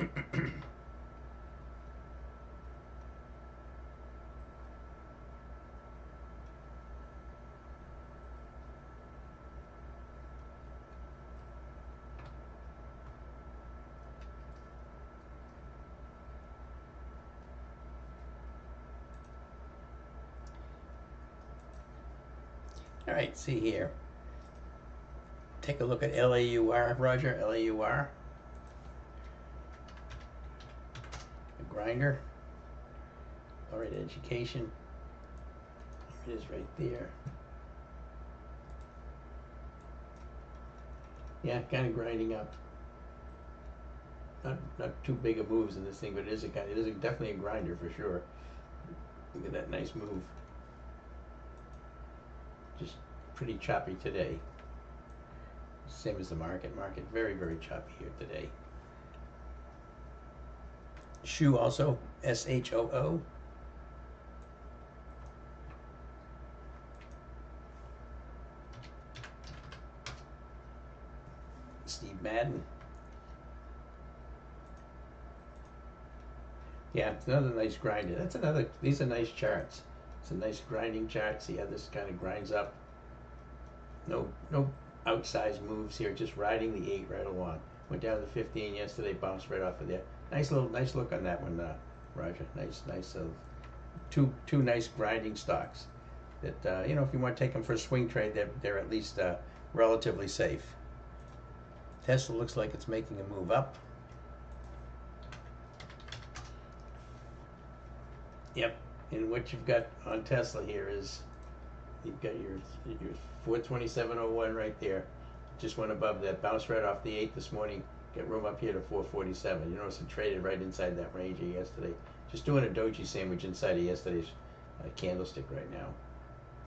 All right, see here. Take a look at LAUR, Roger, LAUR. A grinder. All right, education. Here it is right there. Yeah, kind of grinding up. Not too big of moves in this thing, but it is definitely a grinder for sure. Look at that nice move. Just pretty choppy today. Same as the market. Market very, very choppy here today. Shoe also, SHOO. Steve Madden. Yeah, it's another nice grinder. That's another, these are nice charts. It's a nice grinding chart. See how this kind of grinds up? No outsized moves here, just riding the 8 right along. Went down to 15 yesterday, bounced right off of there. Nice look on that one, Roger. Nice, two nice grinding stocks. That if you want to take them for a swing trade, they're at least relatively safe. Tesla looks like it's making a move up. Yep, and what you've got on Tesla here is you've got your 427.01 right there. Just went above that, bounced right off the 8 this morning. Get room up here to 447. You notice it traded right inside that range of yesterday. Just doing a doji sandwich inside of yesterday's candlestick right now.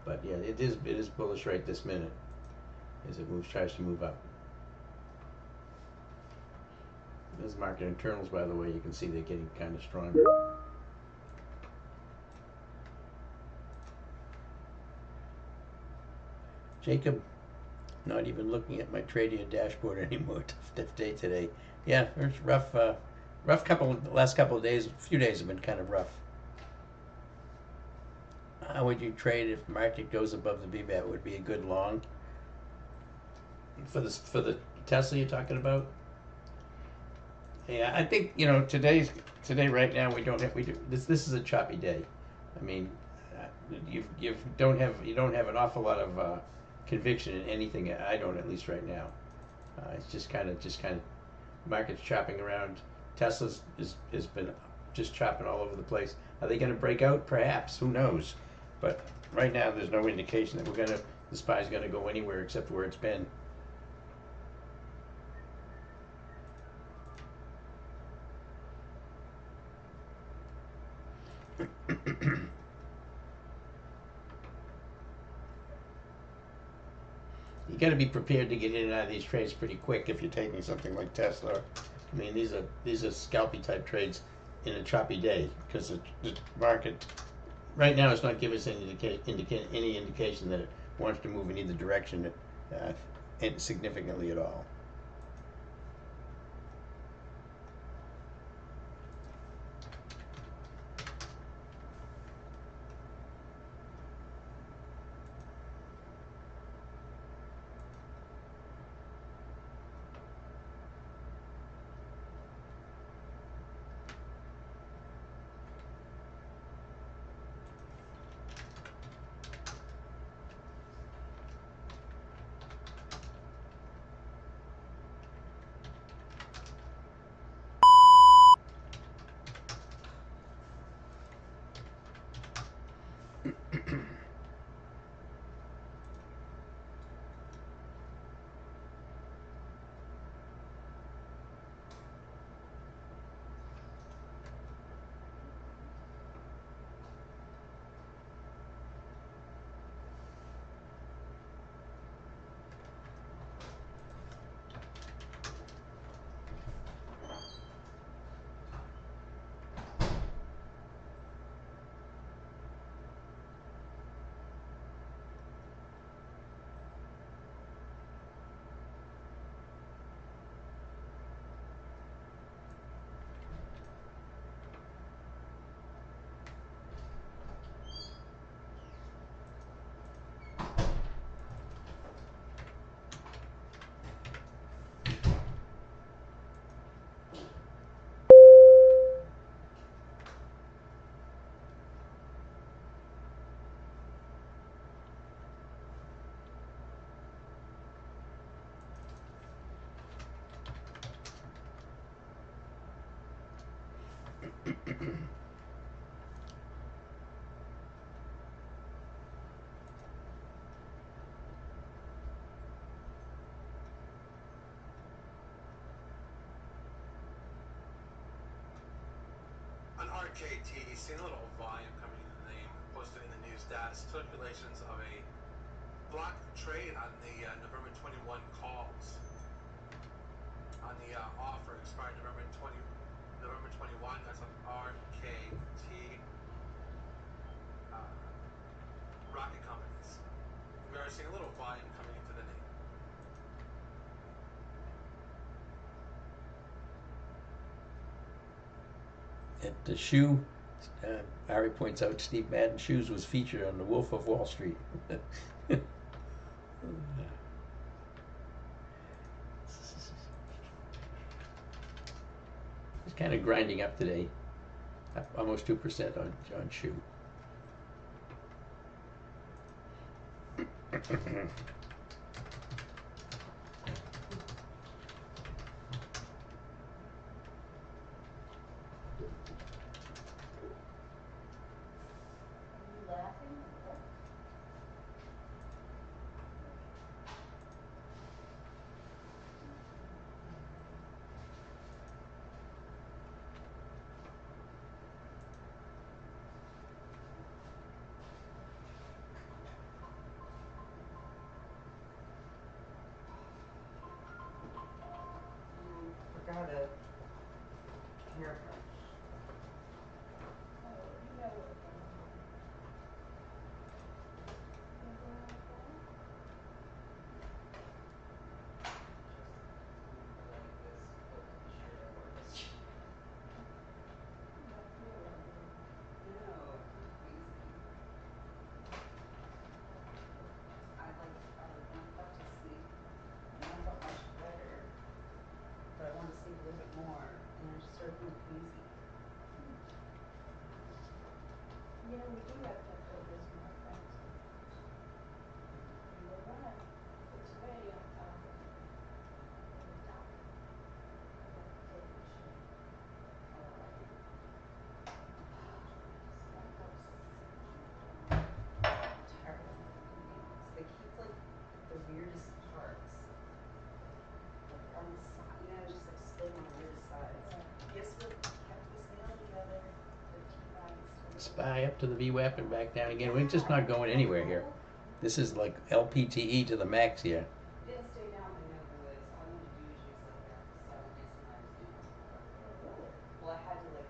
But yeah, it is bullish right this minute as it tries to move up. There's market internals, by the way. You can see they're getting kind of stronger. Jacob, not even looking at my trading dashboard anymore. Tough day today. Yeah, it's rough. Rough last couple of days. A few days have been kind of rough. How would you trade if the market goes above the VBAT? Would be a good long for the Tesla you're talking about. Yeah, I think today right now we do this. This is a choppy day. I mean, you don't have an awful lot of conviction in anything. I don't, at least right now. It's just kind of markets chopping around. Tesla's has been just chopping all over the place. Are they going to break out? Perhaps. Who knows? But right now, there's no indication that the SPY's going to go anywhere except where it's been. You got to be prepared to get in and out of these trades pretty quick if you're taking something like Tesla. I mean, these are scalpy type trades in a choppy day because the market right now is not giving us any indication that it wants to move in either direction significantly at all. On RKT, seen a little volume coming in the name, posted in the news stats, circulations of a block trade on the November 21 calls. On the offer expired November 21, that's on RKT rocket companies. We are seeing a little volume coming into the name. At the shoe, Ari points out Steve Madden's shoes was featured on The Wolf of Wall Street. It's kind of grinding up today, up almost 2% on shoe. Laughing or what? Forgot a hairbrush. Oh, you know what we're gonna do. You go like that? Like this, but to be sure it works. You don't feel right, do you? No, I'm crazy. I went up to sleep and I felt much better, but I wanted to sleep a little bit more, and I just started feeling queasy. You know, we do have Pepto-Bismol at that too. You go right. It's way on top of the top. I have to take the shit. That helps. I'm tired of my nails. They keep like the weirdest parts. Like on the side, you know, just like split on the weirdest sides. Guess what kept this nail together? The T-bites. SPY up to the VWAP and back down again. We're just not going anywhere here. This is like LPTE to the max here. Didn't stay down my nail boys. All I need to do is use like a 70 nails more. Oh, really? Well, I had to like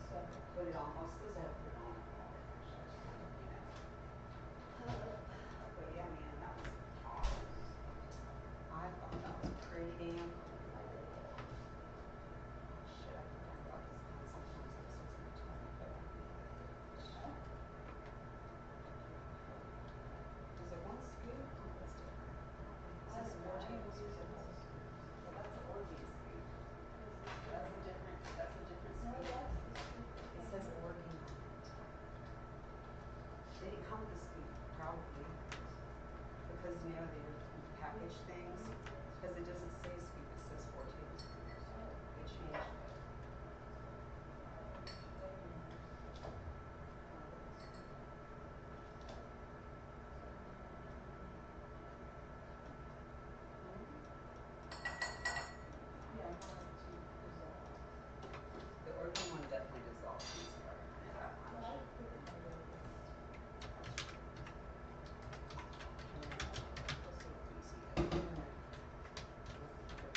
So, put it on. I was supposed to have put it on all, actually, you know. But yeah, man, that was hot. I thought that was pretty damn cool. Shit, I think I got this on sometimes episodes in the 20, but I think I did. huh? Is it one scoop? Oh, that's different. It I says don't know. 4 I don't use it tablespoons. most. Well, that's an Oregon scoop. That's a different No, scoop. that's the scoop that It came says with it. Oregon on it. They didn't come with the scoop, probably. Because, you know, they package things. Because it doesn't say scoop, it says 4 tablespoons. Oh. They changed it. Yeah, mine too dissolve. The Oregon one definitely dissolves easier, I know that much. Well, I put it in the Oregon. And then I feel so queasy. I think I'm gonna go for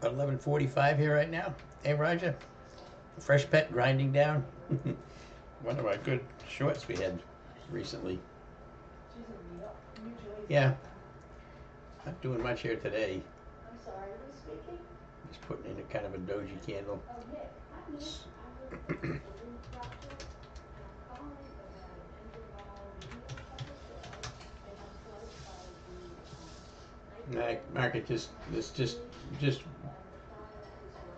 About 11:45 here right now. Hey, Roger. Fresh pet grinding down. One of our good shorts we had recently. She's a meal, usually. Yeah. Not doing much here today. I'm sorry, who's speaking? Just putting in a kind of a doji candle. Oh, Nick. Hi, Nick. I work on the roof project, and I'm calling about an interval video carousel that has started by the Mark, it just and the file is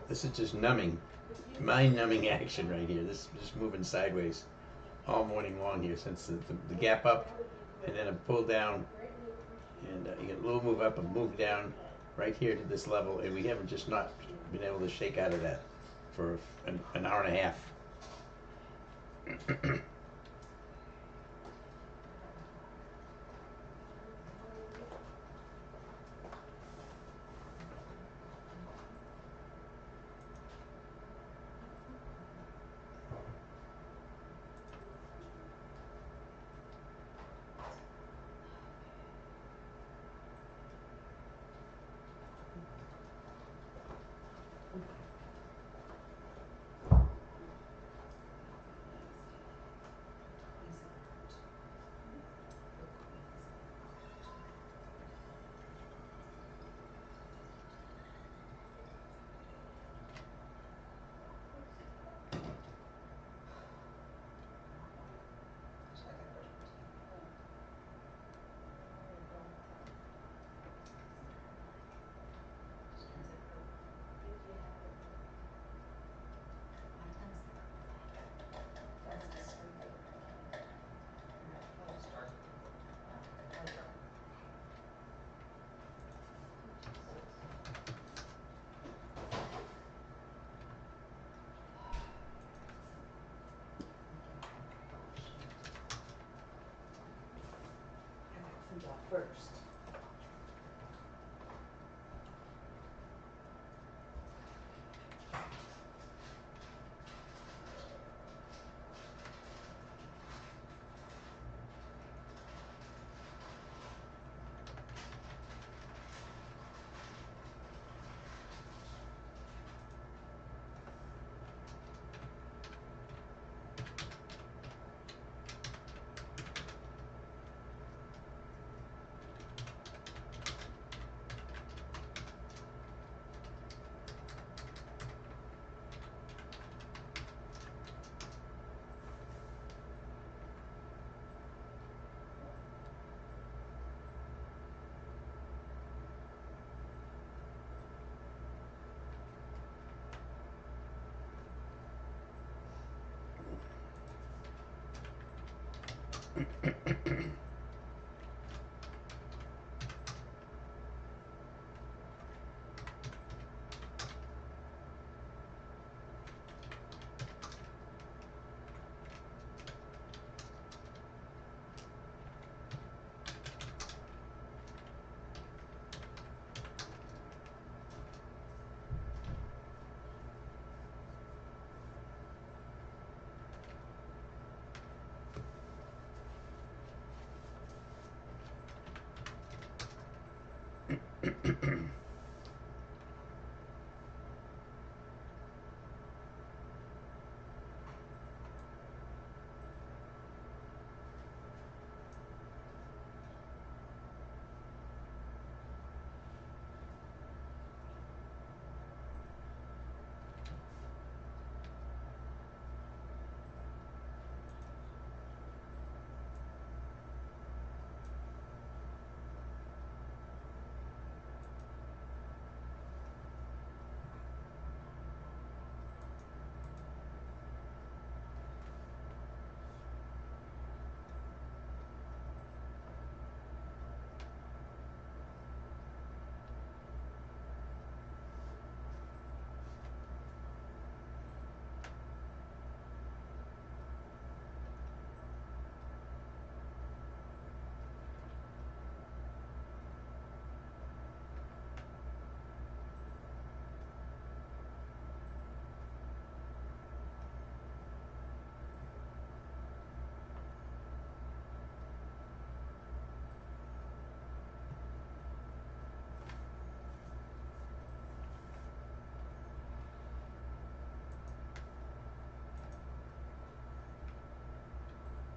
this is just numbing, If you mind-numbing action right here. This is just moving sideways all morning long here since the gap up that would be and great. then a pull down Greatly appreciate and it. you get a little move up and move down right here to this level, and we haven't just not been able to shake out of that for an hour and a half. First.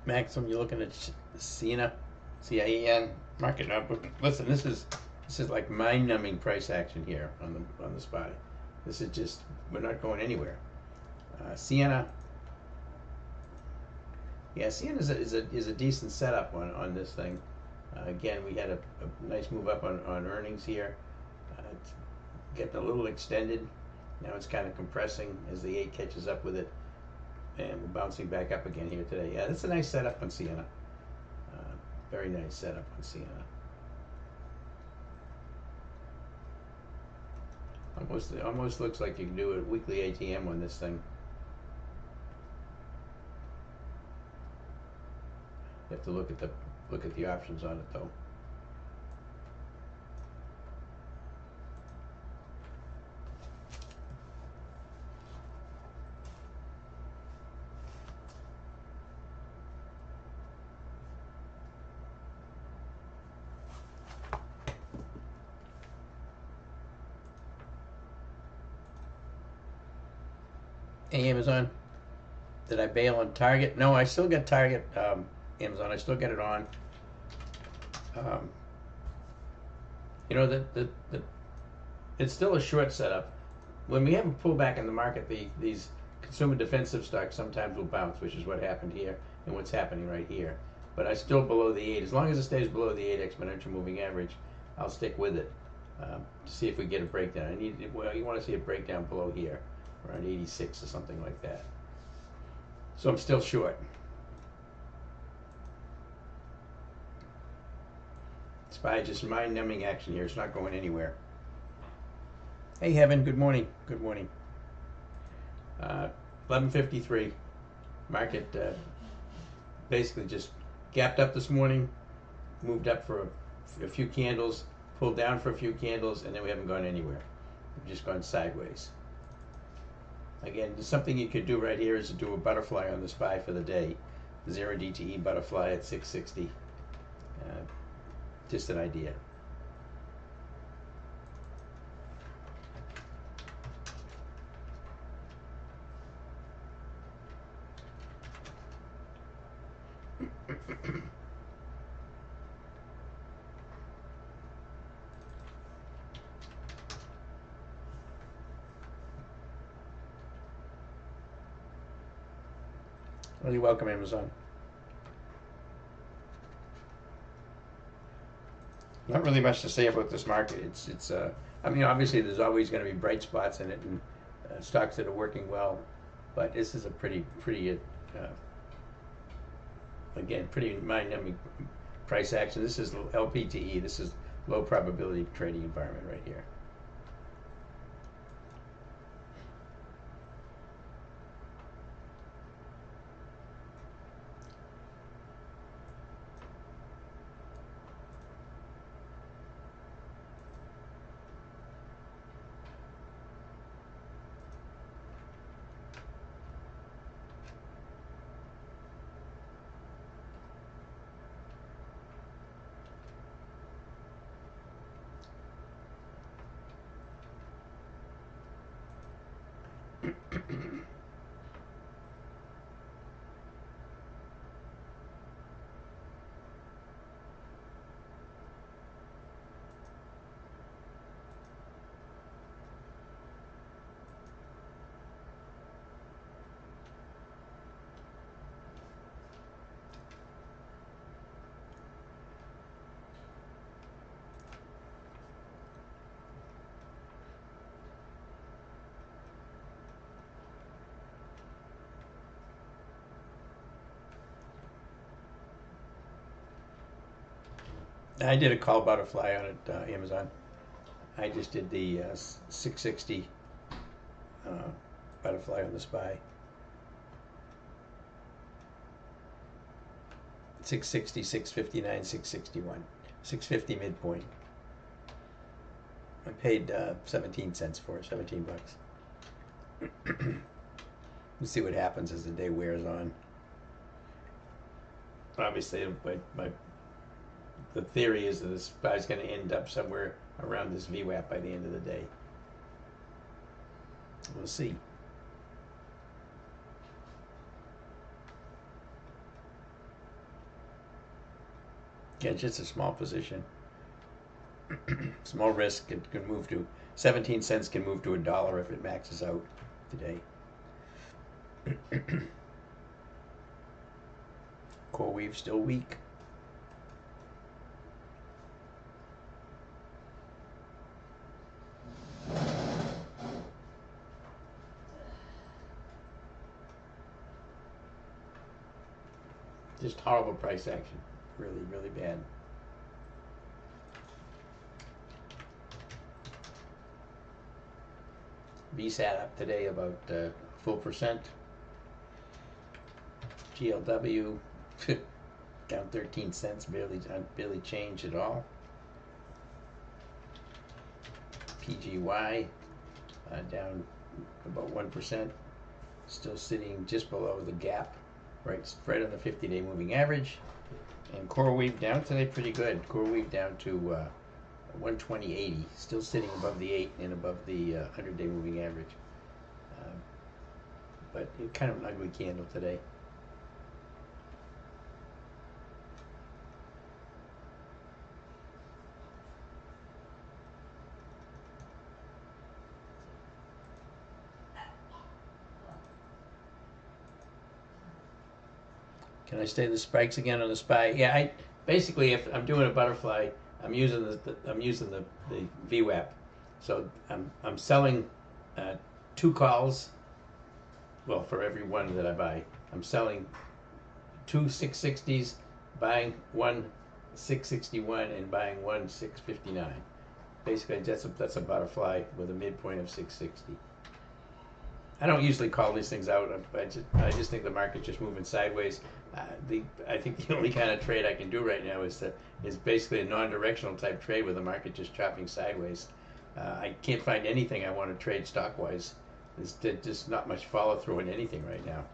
Maxim, you're looking at Ciena, CIEN market. Now, but listen, this is like mind-numbing price action here on the SPY. This is just, we're not going anywhere. Sienna, yeah, Sienna is a decent setup on this thing. Again, we had a nice move up on earnings here. It's getting a little extended. Now it's kind of compressing as the 8 catches up with it, and we're bouncing back up again here today. Yeah, that's a nice setup on Sienna. Very nice setup on Sienna. Almost looks like you can do a weekly ATM on this thing. You have to look at the options on it though. Hey, Amazon, did I bail on Target? No, I still got Target, Amazon. I still get it on. You know, it's still a short setup. When we have a pullback in the market, these consumer defensive stocks sometimes will bounce, which is what happened here and what's happening right here. But I still below the 8. As long as it stays below the 8 exponential moving average, I'll stick with it to see if we get a breakdown. Well, you want to see a breakdown below here, around 86 or something like that. So I'm still short. SPY just mind-numbing action here. It's not going anywhere. Hey, Heaven. Good morning. Good morning. 11:53. Market basically just gapped up this morning, moved up for a few candles, pulled down for a few candles, and then we haven't gone anywhere. We've just gone sideways. Again, something you could do right here is to do a butterfly on the SPY for the day. 0 DTE butterfly at 660. Just an idea. Well, you're welcome, Amazon. Not really much to say about this market. It's I mean, obviously there's always going to be bright spots in it and stocks that are working well, but this is a pretty again, pretty mind-numbing price action. This is LPTE. This is low probability trading environment right here. I did a call butterfly on it, Amazon. I just did the 660 butterfly on the SPY. 660, 659, 661. 650 midpoint. I paid 17 cents for it, 17 bucks. We'll see what happens as the day wears on. Obviously, the theory is that the SPY is going to end up somewhere around this VWAP by the end of the day. We'll see. Yeah, just a small position. Small risk. It can move to 17 cents. Can move to $1 if it maxes out today. Core weave still weak. Just horrible price action. Really, really bad. VSAT up today about full percent. GLW down 13 cents, barely changed at all. PGY down about 1%, still sitting just below the gap, right on the 50-day moving average. And core weave down today pretty good. Core weave down to 120.80, still sitting above the 8 and above the 100-day moving average. But kind of an ugly candle today. Can I stay the spikes again on the SPY? Yeah, I basically, if I'm doing a butterfly, I'm using the VWAP. So I'm selling 2 calls. Well, for every one that I buy, I'm selling 2 660s, buying 1 661, and buying 1 659. Basically, that's a butterfly with a midpoint of 660. I don't usually call these things out. I just think the market's just moving sideways. I think the only kind of trade I can do right now is basically a non-directional type trade with the market just chopping sideways. I can't find anything I want to trade stock-wise. There's just not much follow-through in anything right now.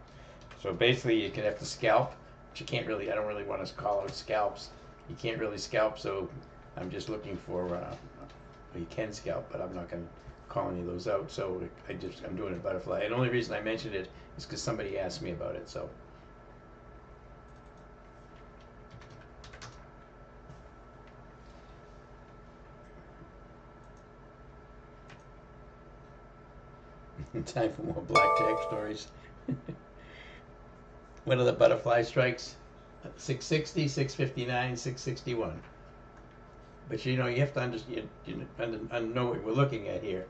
So basically, you can have to scalp, but you can't really. I don't really want to call out scalps. You can't really scalp, so I'm just looking for. Well, you can scalp, but I'm not going to call any of those out. So I'm doing a butterfly. And the only reason I mentioned it is because somebody asked me about it. So. Time for more blackjack stories. What are the butterfly strikes? 660, 659, 661. But you have to understand, know what we're looking at here.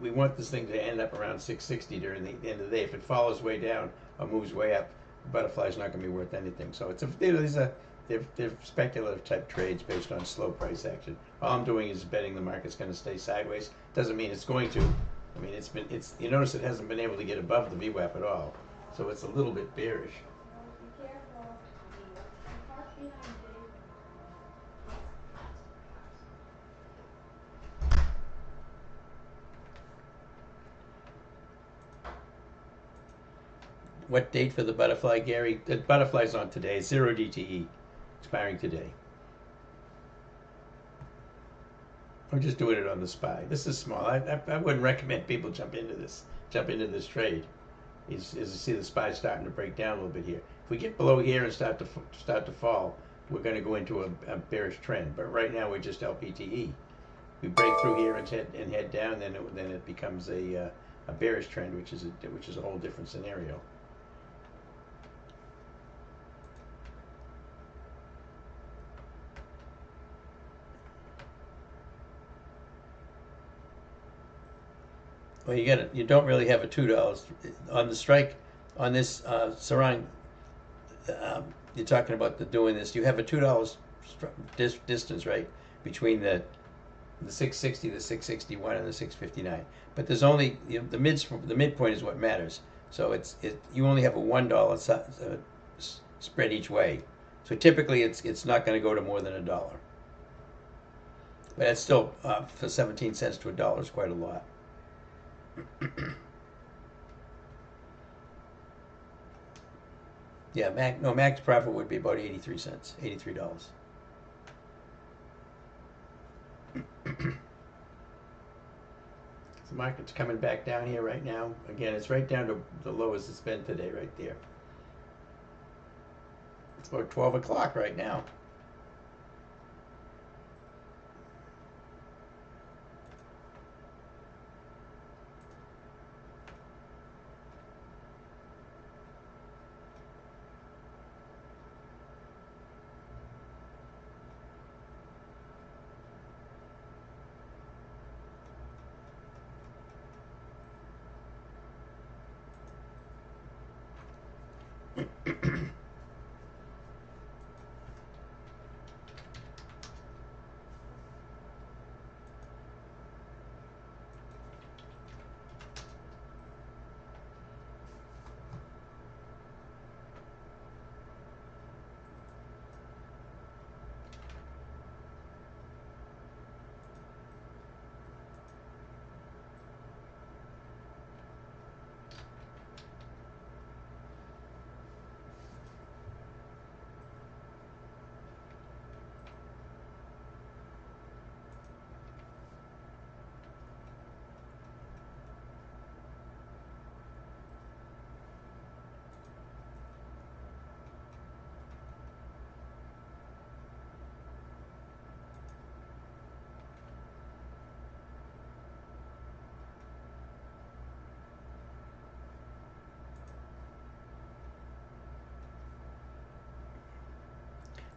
We want this thing to end up around 660 during the end of the day. If it follows way down or moves way up, the butterfly's not going to be worth anything. So they're speculative type trades based on slow price action. All I'm doing is betting the market's going to stay sideways. Doesn't mean it's going to. I mean, you notice it hasn't been able to get above the VWAP at all, so it's a little bit bearish. Be careful. Park behind David. What date for the butterfly, Gary? The butterfly's on today. 0 DTE, expiring today. I'm just doing it on the SPY. This is small. I wouldn't recommend people jump into this trade. Is you see the SPY starting to break down a little bit here. If we get below here and start to fall, we're going to go into a bearish trend. But right now we're just LPTE. We break through here and head down, then it becomes a bearish trend, which is a whole different scenario. Well, you don't really have a $2 on the strike on this Sarang. You're talking about doing this. You have a $2 distance, right, between the 660, the 661, and the 659. But there's only the midpoint is what matters. So you only have a $1 spread each way. So typically it's not going to go to more than $1. But it's still for 17 cents to $1 is quite a lot. Yeah, max profit would be about 83 cents, $83. The market's coming back down here right now. Again, it's right down to the lowest it's been today, right there. It's about 12 o'clock right now.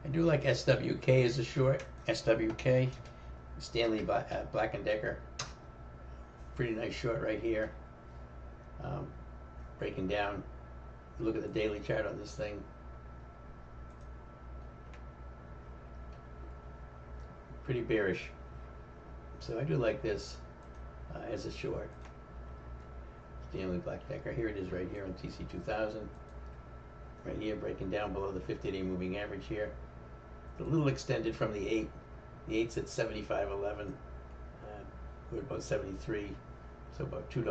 I do like SWK as a short. SWK, Stanley Black and Decker. Pretty nice short right here. Breaking down. Look at the daily chart on this thing. Pretty bearish. So I do like this as a short. Stanley Black Decker. Here it is right here on TC2000. Right here, breaking down below the 50-day moving average here. A little extended from the 8. The 8's at 75.11. We're about 73, so about $2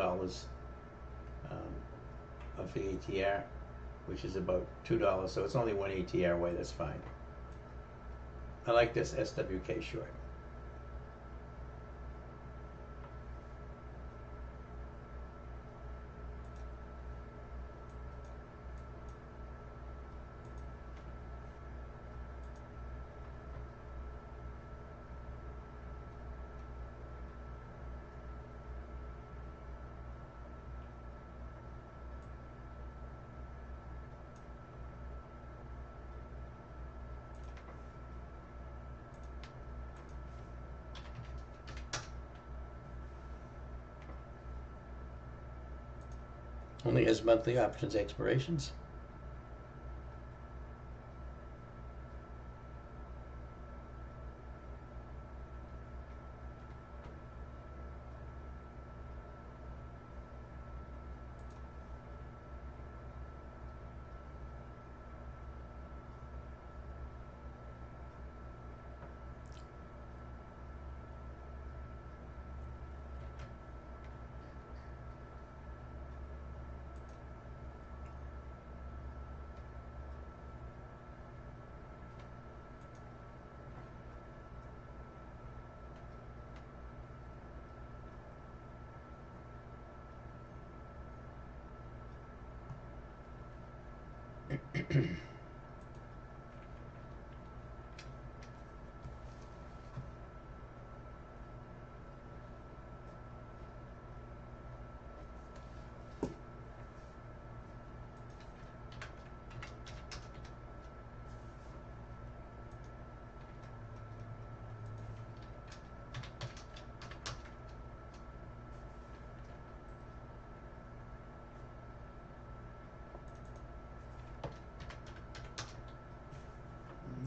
of the ATR, which is about $2. So it's only one ATR away. That's fine. I like this SWK short. Only has monthly options expirations.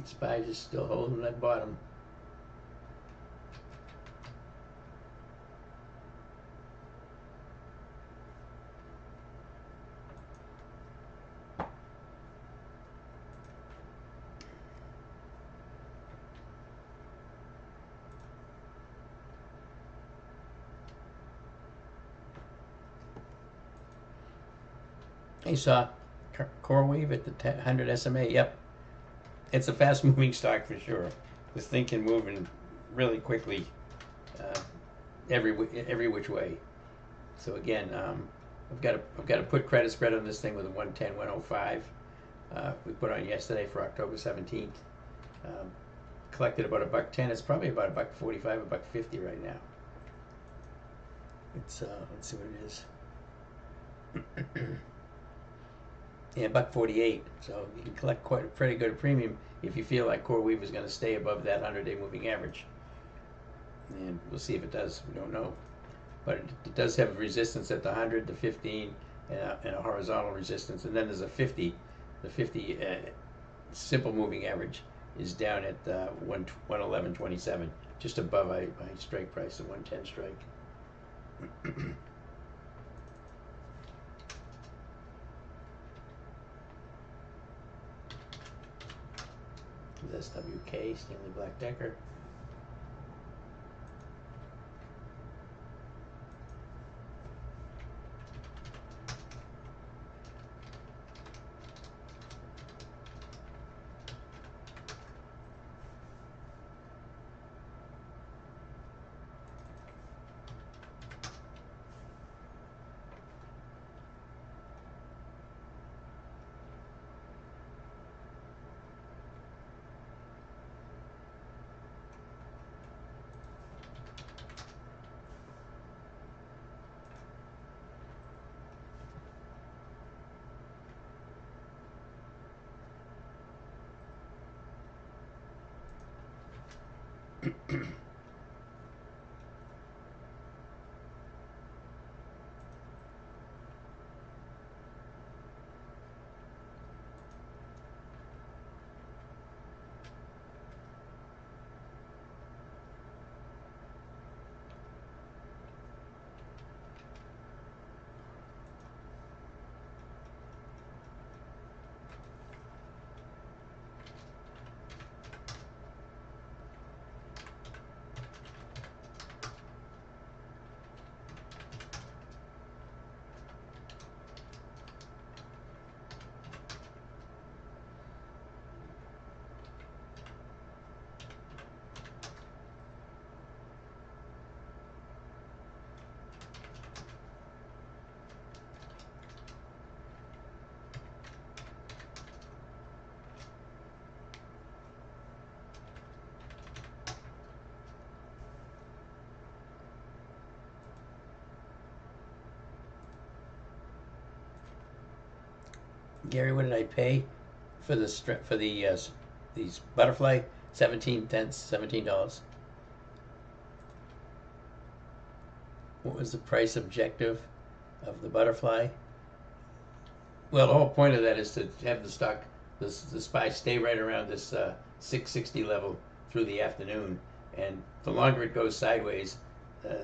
SPY just still holding that bottom. You saw core wave at the 100 SMA. Yep, it's a fast moving stock for sure. This thing can move in really quickly, every which way. So again, I've got to put credit spread on this thing with a 110, 105. We put on yesterday for October 17th. Collected about $1.10. It's probably about $1.45, $1.50 right now. It's let's see what it is. Yeah, $1.48. So you can collect quite a pretty good premium if you feel like core weave is going to stay above that 100-day moving average. And we'll see if it does. We don't know, but it does have resistance at the 100, the 15, and a horizontal resistance, and then there's a 50 The 50 simple moving average is down at 111.27, just above my strike price, the 110 strike. This SWK, Stanley Black Decker. Gary, what did I pay for these butterfly? 17 dollars. What was the price objective of the butterfly? Well, the whole point of that is to have the stock, the SPY, stay right around this 660 level through the afternoon, and the longer it goes sideways,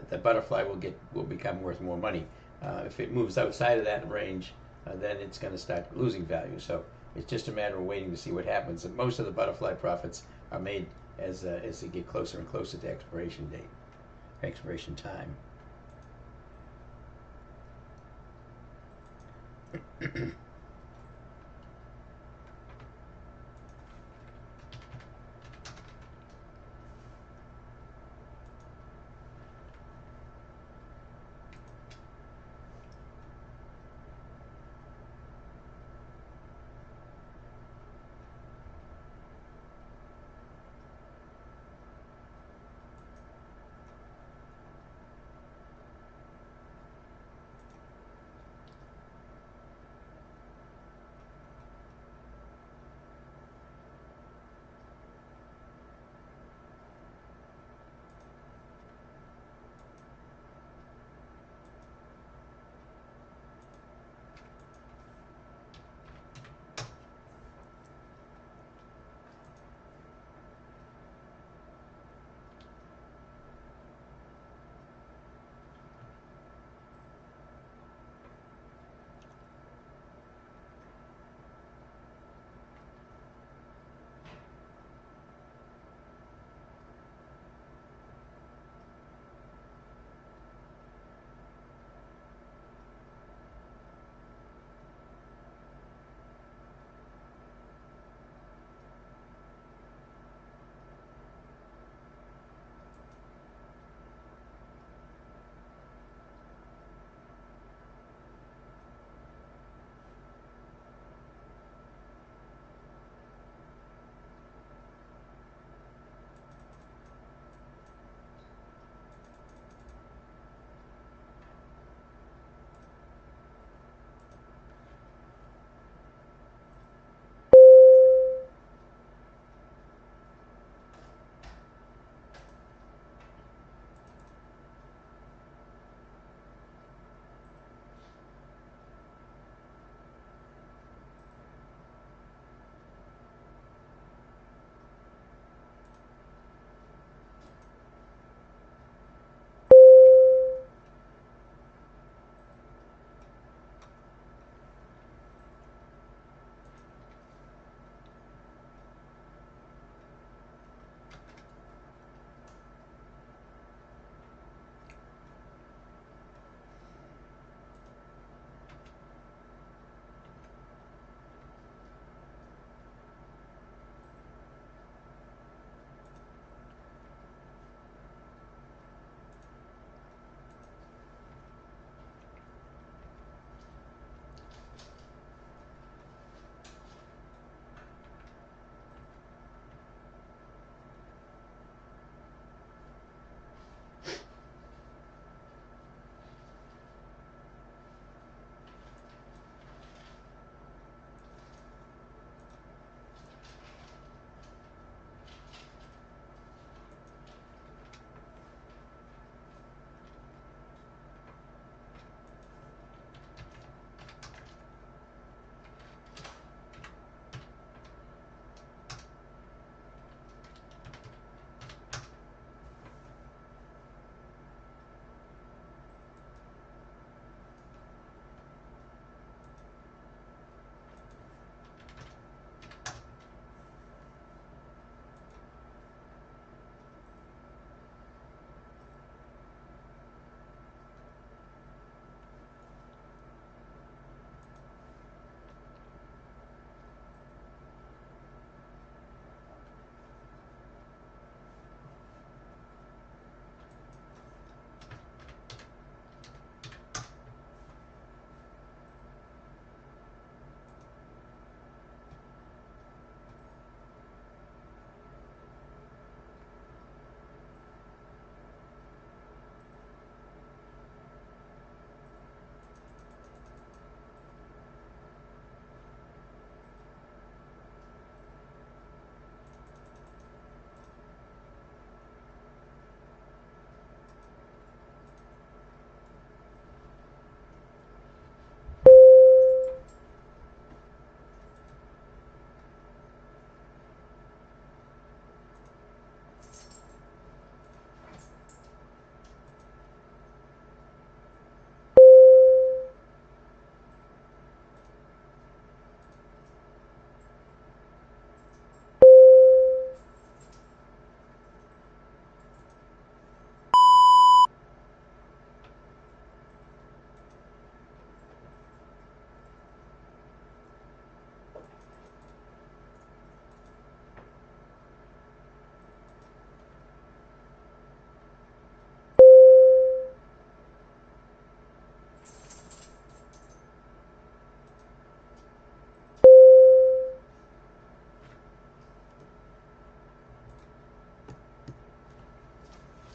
the butterfly will become worth more money. If it moves outside of that range, then it's going to start losing value. So it's just a matter of waiting to see what happens. And most of the butterfly profits are made as they get closer and closer to expiration date, expiration time.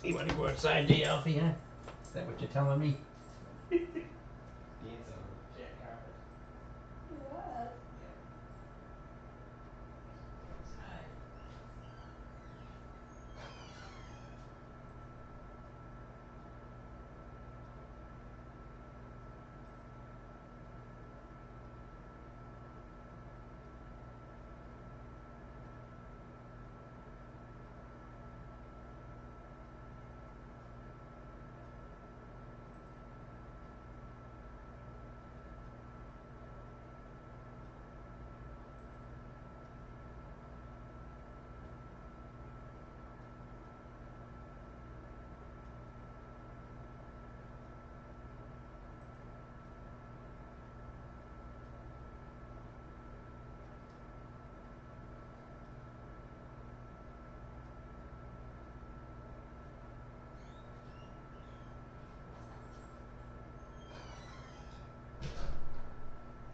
You want to go outside, J. Alfie, huh? Is that what you're telling me? Dance on the jack carpet. Yes. Yeah. Outside.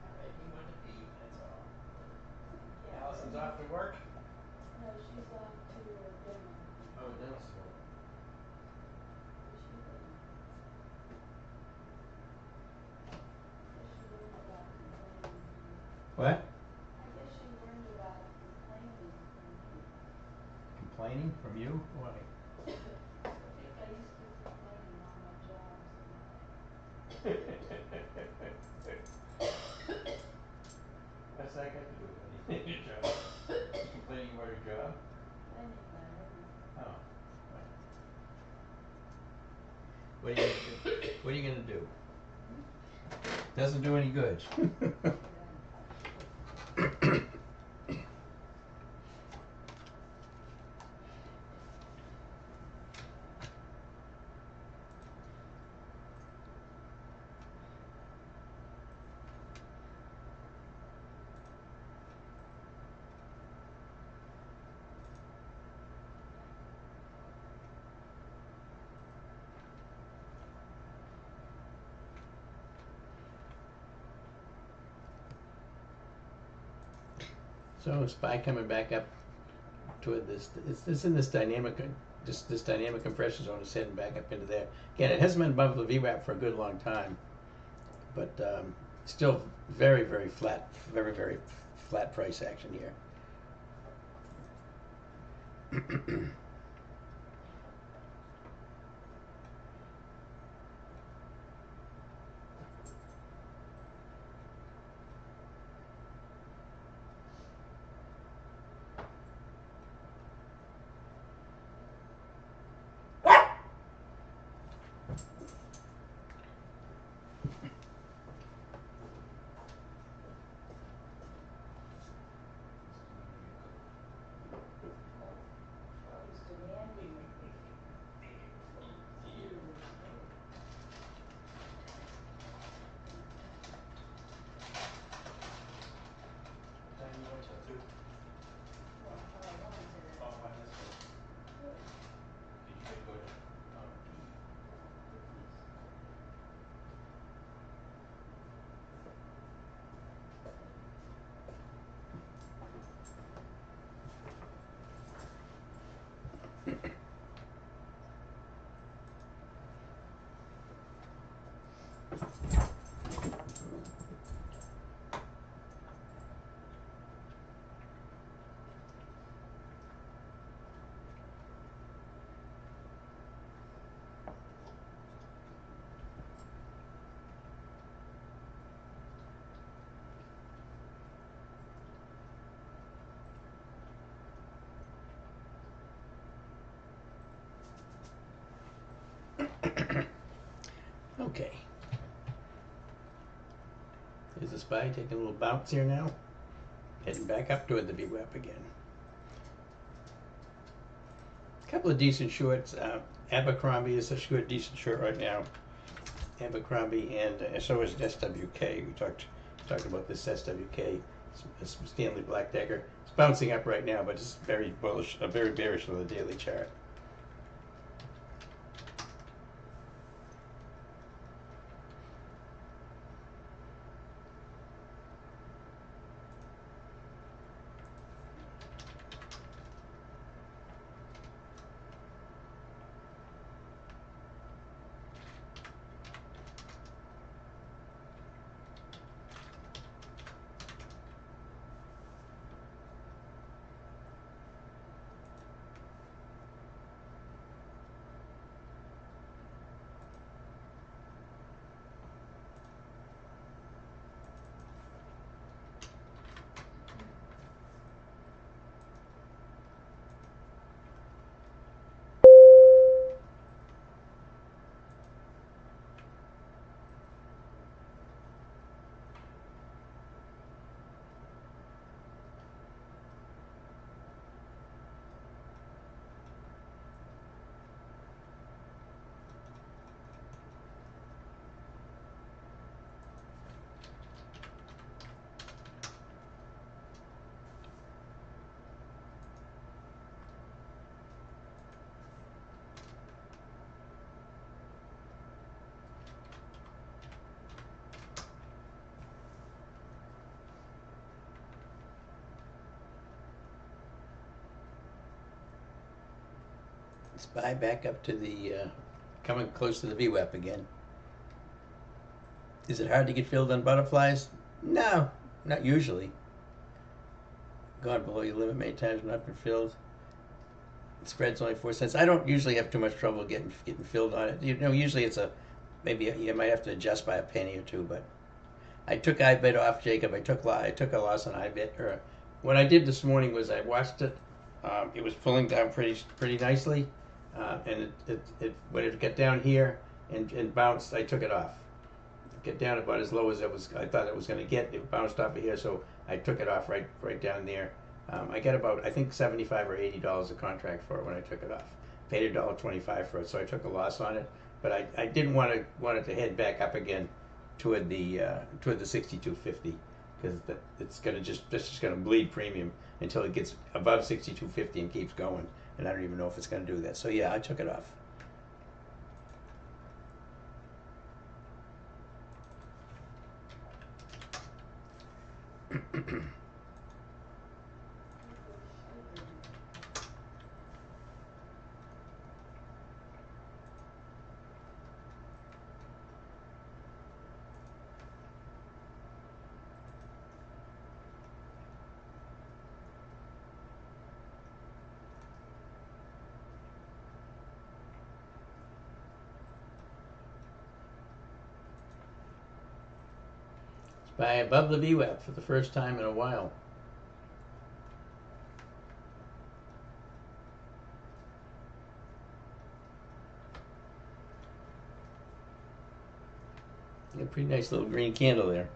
Alright, he wanted to pee, that's all. Yeah. Allison's off to work? No, she's off to dental. Oh, dental school. Where's she going? I guess she learned about complaining from me. What? I guess she learned about complaining from me. Complaining from you? Why? I think I used to complain in all my jobs and What's that got to do with anything? Your job? You complaining about your job? complaining about everything. Oh. What are you gonna do? What are you gonna do? Doesn't do any good. So SPY coming back up toward this, it's in this dynamic, this dynamic compression zone is heading back up into there. Again, it hasn't been above the VWAP for a good long time, but still very, very flat, very, very flat price action here. Oh, he's demanding it. What time you went till 2? Well, one today. Oh, one this way. Good. Did you go to, oh, pee? Cookies. Okay. There's the SPY taking a little bounce here now. Heading back up toward the VWAP again. A couple of decent shorts. Abercrombie is a good, decent short right now. Abercrombie and so is SWK. We talked about this SWK, Stanley Black Decker. It's bouncing up right now, but it's very bullish, very bearish on the daily chart. SPY back up to the, coming close to the VWAP again. Is it hard to get filled on butterflies? No, not usually. Gone below your limit many times, not been filled. The spread's only 4 cents. I don't usually have too much trouble getting filled on it. You know, usually it's maybe you might have to adjust by a penny or two, but I took IBIT off, Jacob. I took a loss on IBIT. Or what I did this morning was I watched it. It was pulling down pretty nicely, and it when it got down here and bounced, I took it off. Get down about as low as I thought it was going to get. It bounced off of here, so I took it off right down there. I got about, I think, $75 or $80 a contract for it when I took it off. Paid $1.25 for it, so I took a loss on it. But I didn't want it to head back up again toward the 62.50, because it's just gonna bleed premium until it gets above 62.50 and keeps going. And I don't even know if it's gonna do that. So yeah, I took it off. By above the VWAP for the first time in a while. A pretty nice little green candle there.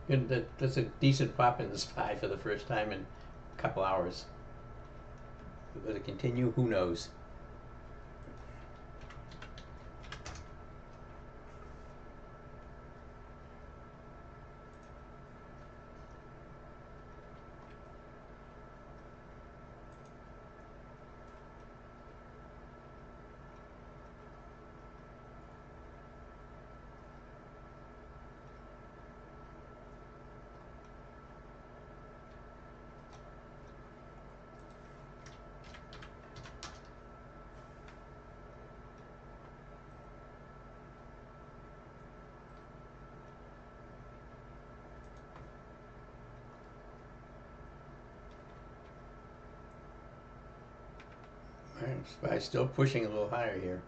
Good, that's a decent pop in the SPY for the first time in a couple hours. Will it continue? Who knows? SPY still pushing a little higher here.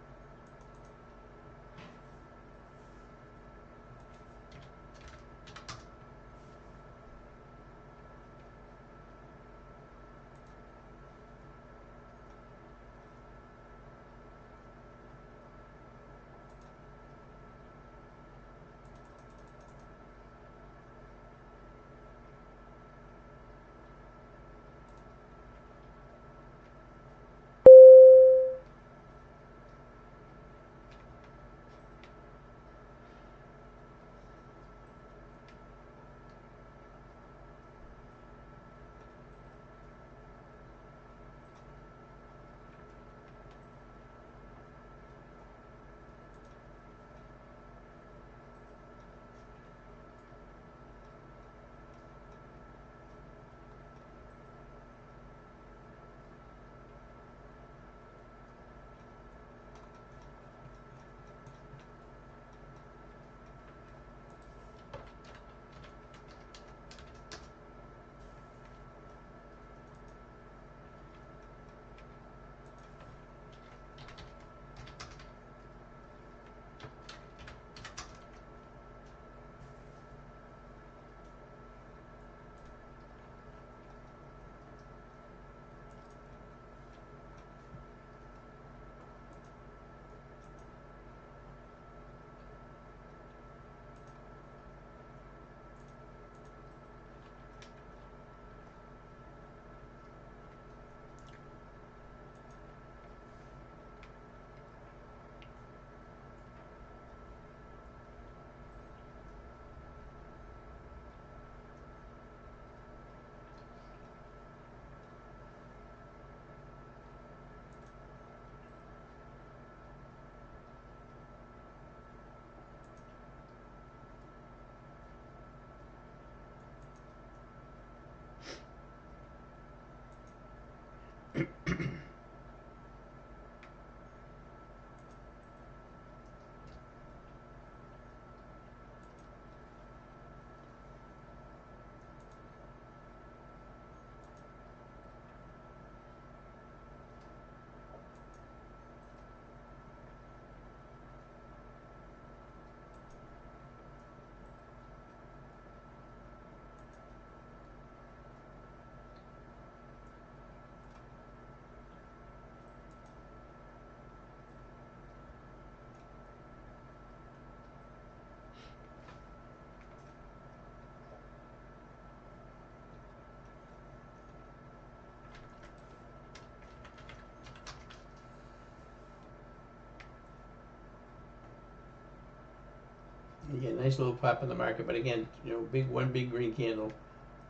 You get a nice little pop in the market, but again, you know, one big green candle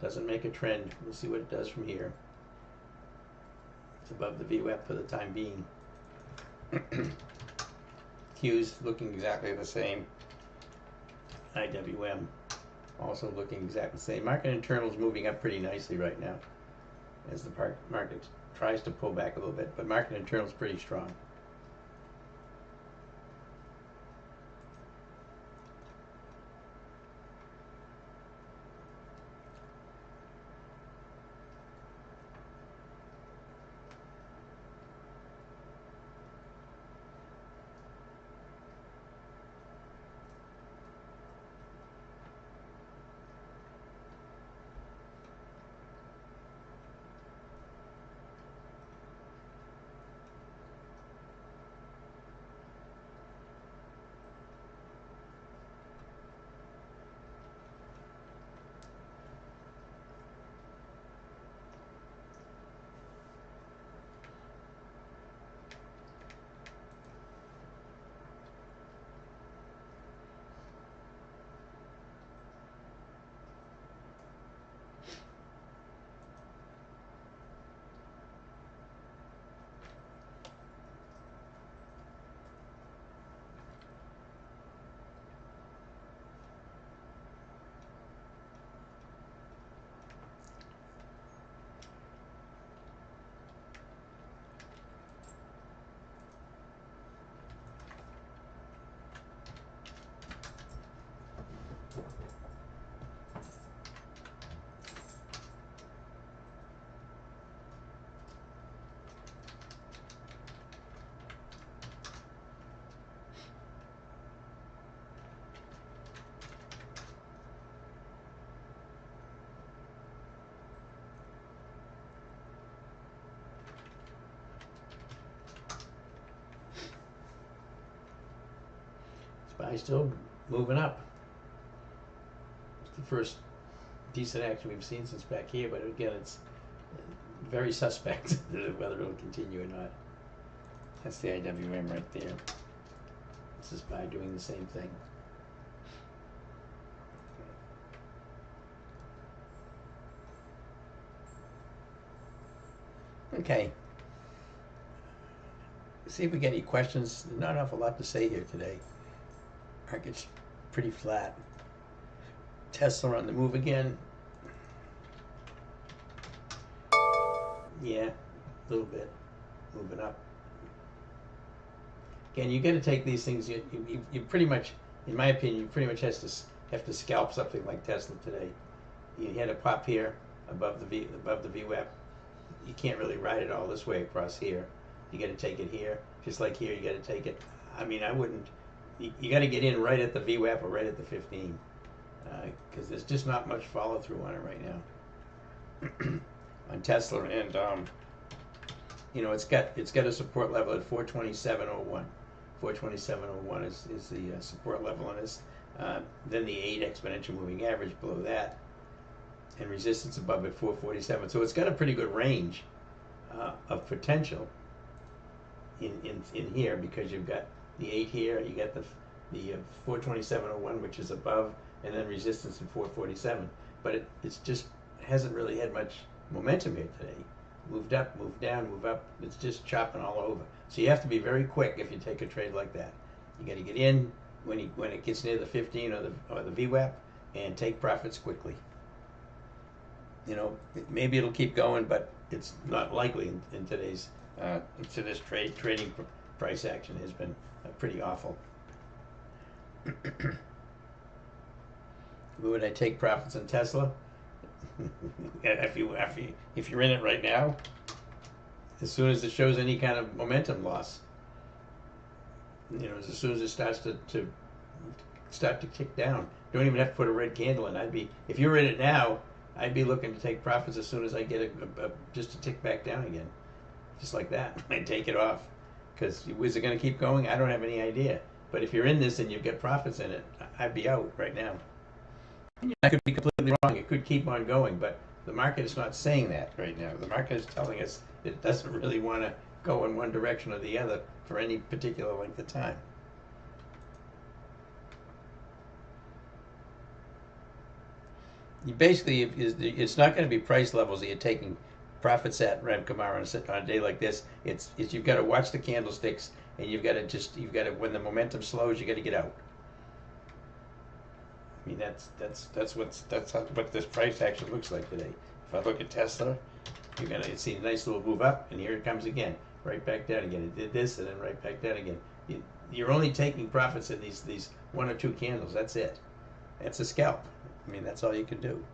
doesn't make a trend. We'll see what it does from here. It's above the VWAP for the time being. Q's looking exactly the same. IWM also looking exactly the same. Market internals moving up pretty nicely right now as the market tries to pull back a little bit, but market internals pretty strong. SPY still moving up. It's the first decent action we've seen since back here, but again, it's very suspect whether it'll continue or not. That's the IWM right there. This is SPY doing the same thing. Okay. See if we get any questions. There's not an awful lot to say here today. Market's pretty flat. Tesla on the move again. Yeah, a little bit. Moving up. Again, you got to take these things. You pretty much, in my opinion, you pretty much have to scalp something like Tesla today. You had a pop here above the VWAP. You can't really ride it all this way across here. You got to take it here, just like here. You got to take it. I mean, I wouldn't. You got to get in right at the VWAP or right at the 15, because there's just not much follow through on it right now. On Tesla, and you know, it's got a support level at 427.01. 427.01 is the support level on this. Then the 8 exponential moving average below that, and resistance above at 447. So it's got a pretty good range of potential in here, because you've got the 8 here, you got the 427.01, which is above, and then resistance at 447. But it's just hasn't really had much momentum here today. Moved up, moved down, move up. It's just chopping all over. So you have to be very quick if you take a trade like that. You got to get in when it gets near the 15 or the VWAP, and take profits quickly. You know, maybe it'll keep going, but it's not likely in today's trading price action has been pretty awful. Would I take profits in Tesla? if you're in it right now, as soon as it shows any kind of momentum loss, you know, as soon as it starts to tick down, don't even have to put a red candle in. If you're in it now, I'd be looking to take profits as soon as I get just to tick back down again, just like that. I'd take it off, because is it going to keep going? I don't have any idea. But if you're in this and you've got profits in it, I'd be out right now. I could be completely wrong. It could keep on going, but the market is not saying that right now. The market is telling us it doesn't really want to go in one direction or the other for any particular length of time. You basically, it's not going to be price levels that you're taking profits at Ram Kamara on a day like this. It's you've got to watch the candlesticks, and you've got to when the momentum slows, you got to get out. I mean that's what this price action looks like today. If I look at Tesla, you're gonna see a nice little move up, and here it comes again, right back down again. It did this, and then right back down again. You're only taking profits in these one or two candles. That's it. That's a scalp. I mean, that's all you can do.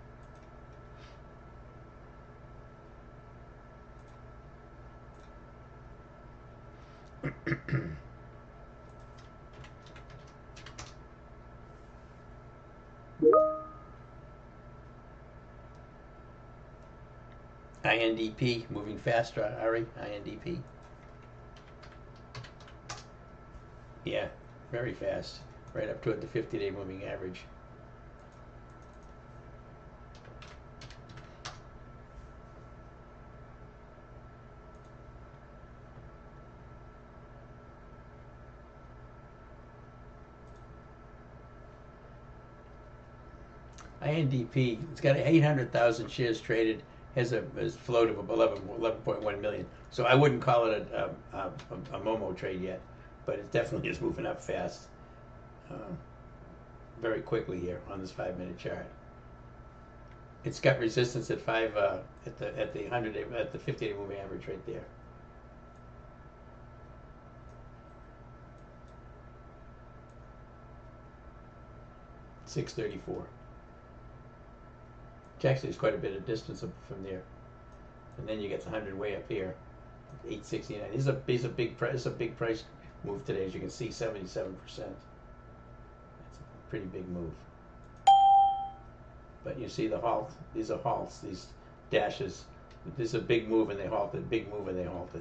INDP moving faster, Ari. INDP. Yeah, very fast. Right up toward the 50-day moving average. INDP, it's got 800,000 shares traded, has a float of 11.1 million. So I wouldn't call it a Momo trade yet, but it definitely is moving up fast, very quickly here on this 5-minute chart. It's got resistance at at the 100-day at the 50-day moving average right there. $6.34. Actually, it's quite a bit of distance from there, and then you get the 100 way up here, 869. This is a big price. It's a big price move today, as you can see, 77%. It's a pretty big move. But you see the halt. These are halts. These dashes. This is a big move, and they halted. Big move, and they halted.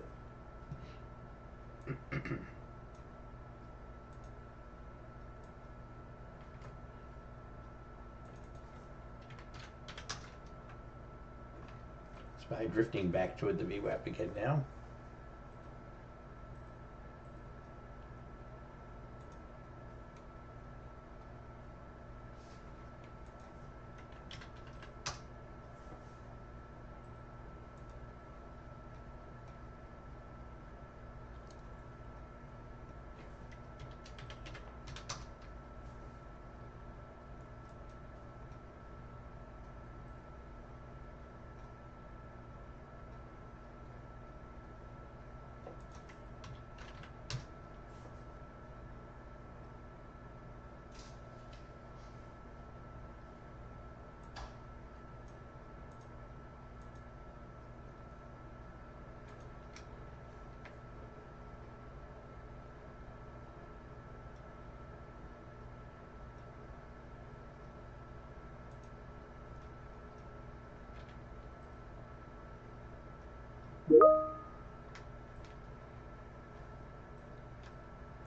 SPY drifting back toward the VWAP again now.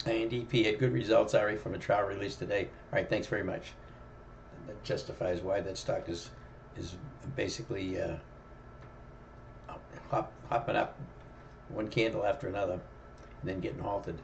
INDP had good results, Ari, from a trial release today. All right, thanks very much. That justifies why that stock is basically hopping up one candle after another, and then getting halted.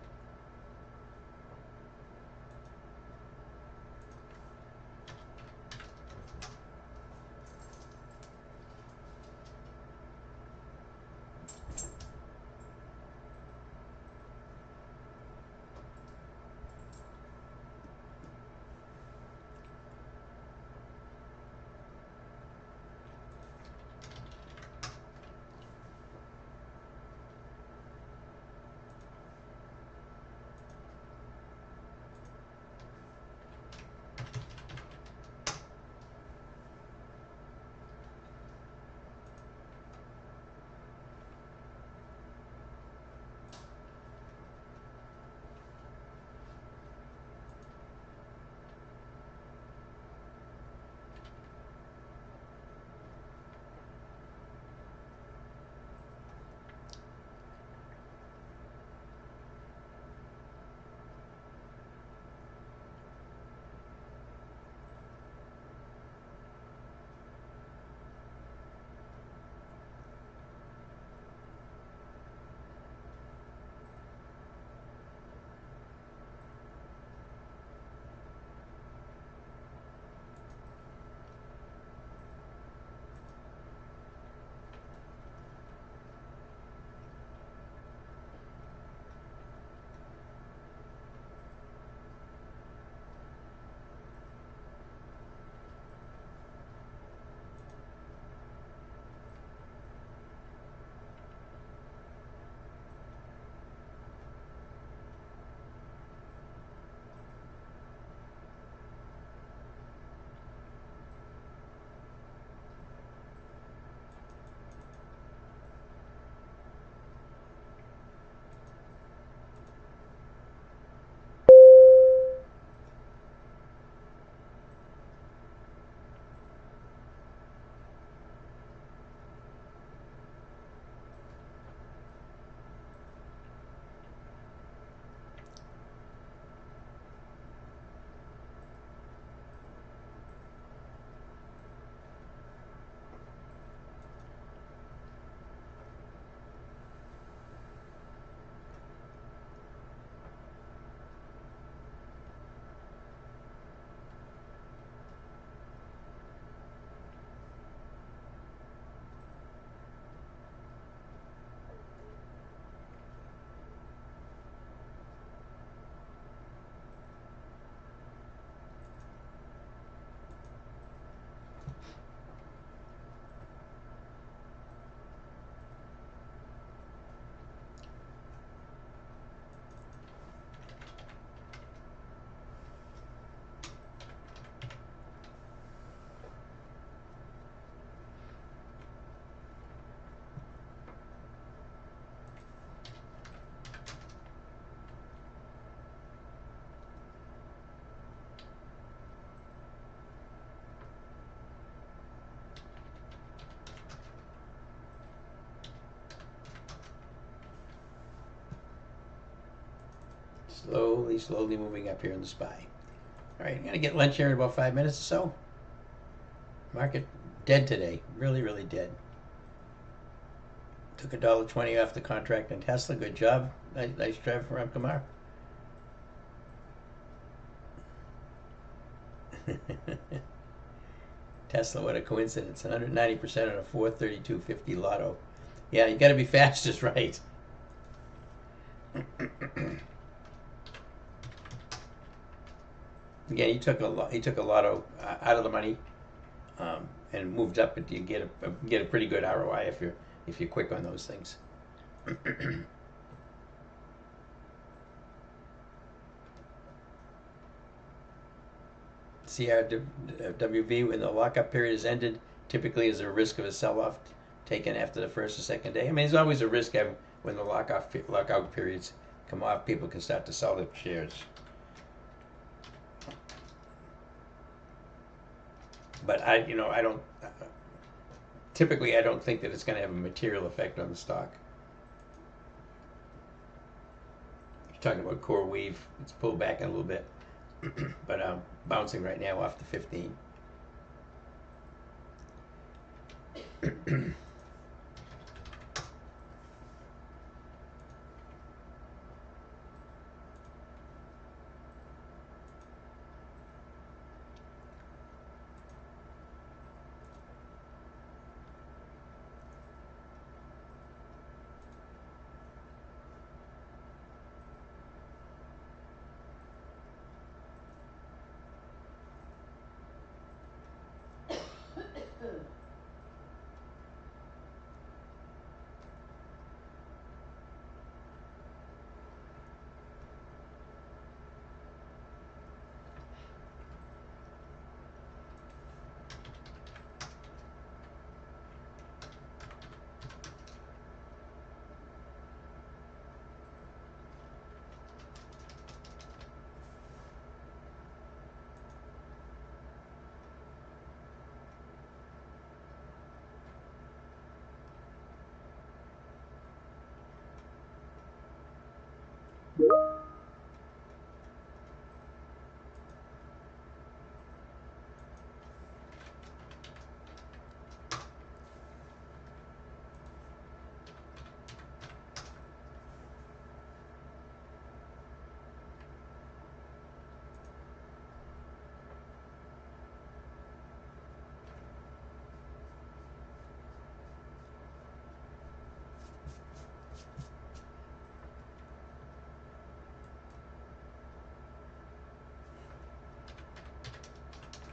Slowly, slowly moving up here in the SPY. All right, I'm gonna get lunch here in about 5 minutes or so. Market dead today, really, really dead. Took $1.20 off the contract on Tesla. Good job. Nice job from Kamar. Tesla, what a coincidence. 190% on a 432.50 lotto. Yeah, you got to be fast, just right. Again, he took a lotto out of the money, and moved up, and you get a pretty good ROI if you're quick on those things. CRWV, when the lockup period is ended, typically is a risk of a sell-off taken after the first or second day. I mean, there's always a risk when the lockout periods come off, people can start to sell their shares. But I don't. Typically, I don't think that it's going to have a material effect on the stock. You're talking about core weave. It's pulled back a little bit, but bouncing right now off the 15.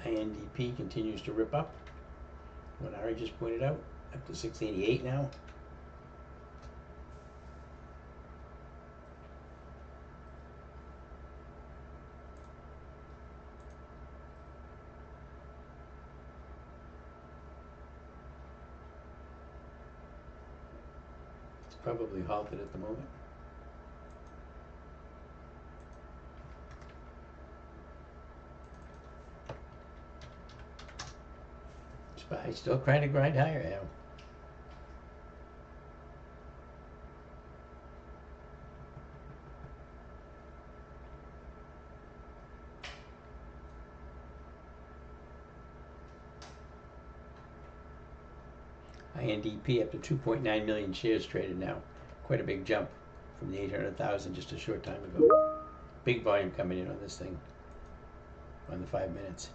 INDP continues to rip up. What Ari just pointed out, up to 688 now. It's probably halted at the moment. SPY still trying to grind higher now. INDP up to 2.9 million shares traded now. Quite a big jump from the 800,000 just a short time ago. Big volume coming in on this thing on the 5 minutes.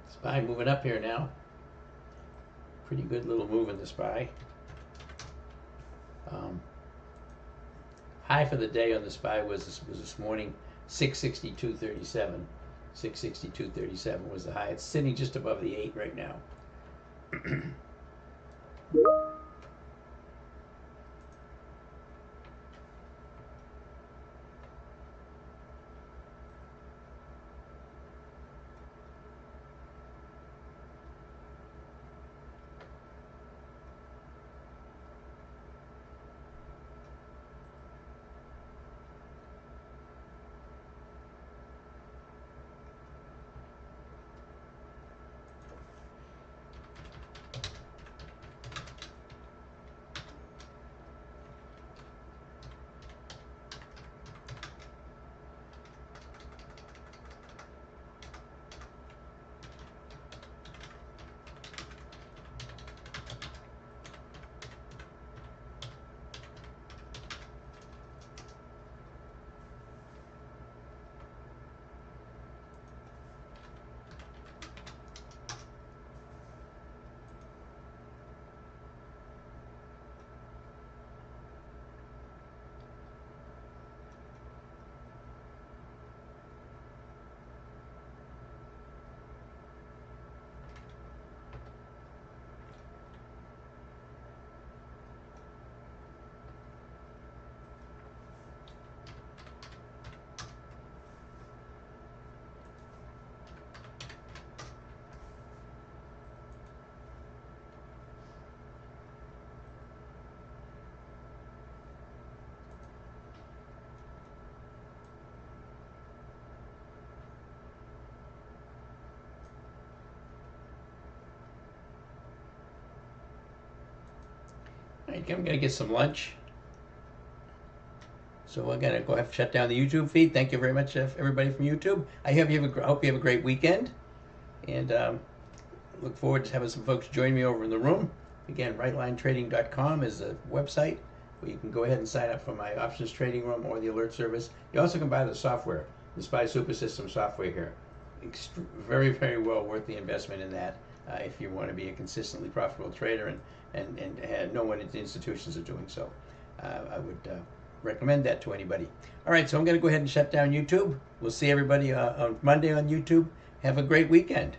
SPY moving up here now. Pretty good little move in the SPY. High for the day on the SPY was this morning, 662.37. 662.37 was the high. It's sitting just above the 8 right now. right, I'm gonna get some lunch. So we're gonna go ahead and shut down the YouTube feed. Thank you very much, everybody from YouTube. I hope you have a great weekend, and look forward to having some folks join me over in the room. Again, rightlinetrading.com is a website where you can go ahead and sign up for my options trading room or the alert service. You also can buy the software, the SPY Super System software here. Very, very well worth the investment in that if you want to be a consistently profitable trader and know what institutions are doing so. I would recommend that to anybody. All right, so I'm going to go ahead and shut down YouTube. We'll see everybody on Monday on YouTube. Have a great weekend.